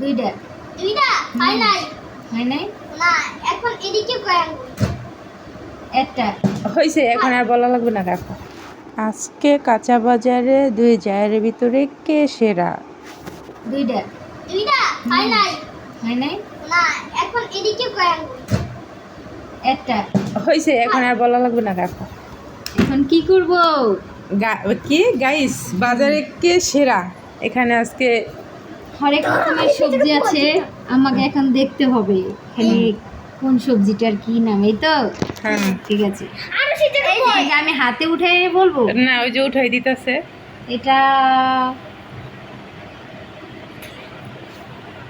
দুইটা দুইটা হয় নাই হয় নাই না এখন এদিকে কয় আঙ্গুল একটা হয়েছে, এখন আর বলা লাগবে না। রাখো। আজকে কাঁচা বাজারে দুই জায়ের ভিতরে কে সেরা? দুইটা দুইটা হয় নাই হয় নাই না এখন এদিকে কয় আঙ্গুল একটা হয়েছে, এখন আর বলা লাগবে না। রাখো। এখন কি করব? কি গাইস, বাজারে কে সেরা? এখানে আজকে হরেক রকমের সবজি আছে, আমাকে এখন দেখতে হবে এখানে কোন সবজিটার কি নাম। এই তো হ্যাঁ, ঠিক আছে। আরো সেটা এই যে আমি হাতে উঠে বলবো না ওই যে উঠাই দিতেছে। এটা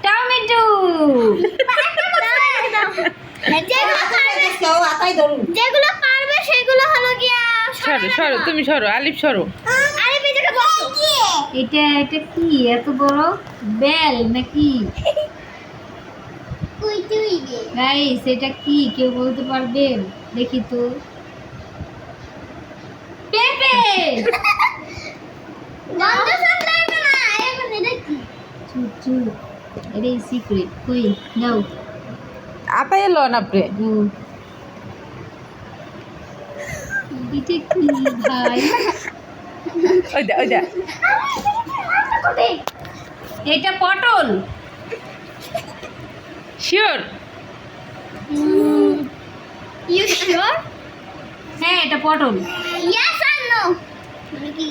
টমেটো। যেগুলো পারবে সেগুলো হলো গিয়া সরো সরো, তুমি সরো, আলিফ সরো। আরে বেটাকে বসো এটা কি এত বড় বেল নাকি? কই তুই গে গাইস এটা কি কেউ বলতে পারবেন? দেখি তো। পেঁপে। গন্ধ শুনলে না এখন এটা কি চুচু এটাই সিক্রেট। কই যাও আতাই এলো না আপনি। এটা কি ভাই? ওই দা ওই দা। এটা পটল। শিওর? ইউ শিওর হ্যাঁ এটা পটল। ইয়েস আর নো কি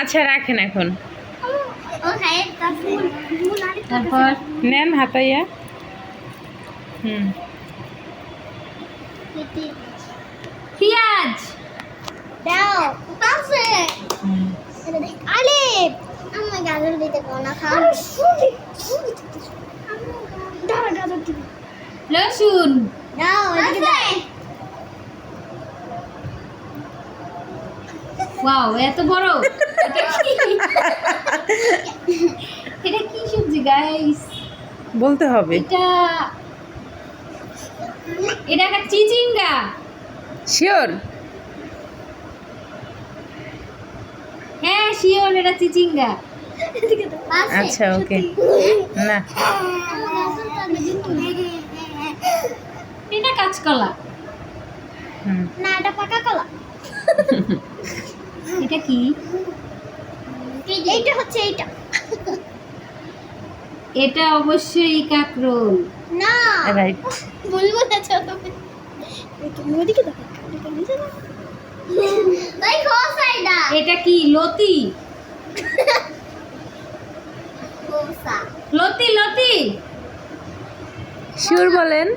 আচ্ছা রাখেন এখন। ও হ্যাঁ তারপর তারপর নেন হাতাইয়া। হুম, পেঁয়াজ। দাও পাশে হুম। আলে আমার গাজর দিতে কোনা খাও দাও গাজর দিতে রসুন। দাও এদিকে দাও ওয়াও এত বড়। এটা কি? এটা কি সবজি গাইস? বলতে হবে। এটা একটা চিচিঙ্গা। শিওর? হ্যাঁ শিওর এটা চিচিঙ্গা। এদিকে দাও পাশে আচ্ছা ওকে। না এটা কাঁচকলা। হুম, না এটা পাকা কলা এটা কি? এইটা হচ্ছে এইটা এটা অবশ্যই কাকরোল। না রাইট। বলবো না চলো ওদিকে দাও তাই খোসাইডা এটা কি? লতি। খোসা লতি লতি। শিওর বলেন?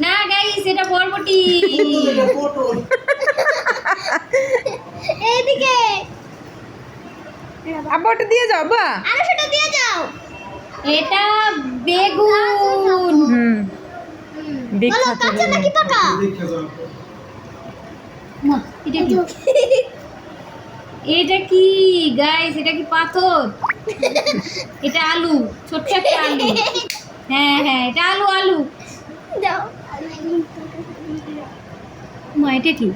না গাইস এটা বরবটি। এইদিকে আব্বা ওটা দিয়ে যাও বা। আরো সেটা দিয়ে যাও এটা বেগুন। হুম, বলো বিখ্যাত কাঁচা নাকি পাকা মা, এটা কি? এটা কি গাইস? এটা কি পাথর? এটা আলু, ছোট্ট একটা আলু। হ্যাঁ হ্যাঁ এটা আলু আলু। দাও মা এটা কি?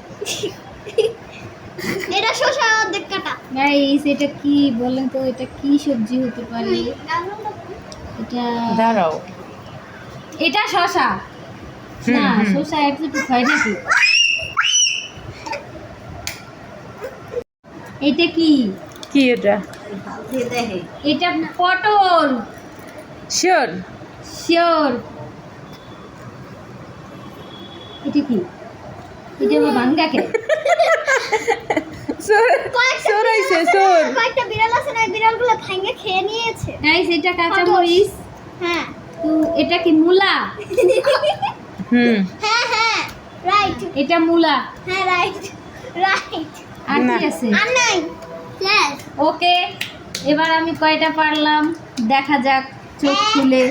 এটা শসা অর্ধেক কাটা গাইস এটা কি বলেন তো? এটা কি সবজি হতে পারে? এটা দাঁড়াও। এটা শসা না? হুম। শসা এতটুকু হয় নাকি? এটা কি? কি এটা? এটা পটল। শিওর? শিওর। এটা কি? এটা আবার ভাঙ্গা খেয়ে। সোর আইছে সোর। কয়েকটা বিড়াল আছে না বিড়ালগুলো ভাঙে খেয়ে নিয়েছে গাইস এটা কাঁচা মরিচ। হ্যাঁ তো এটা কি মূলা? হুম, হ্যাঁ হ্যাঁ রাইট এটা মূলা। হ্যাঁ রাইট রাইট আর কি না। আছে? আর নাই ইয়েস ওকে এবার আমি কয়টা পারলাম দেখা যাক চোখ খুলে।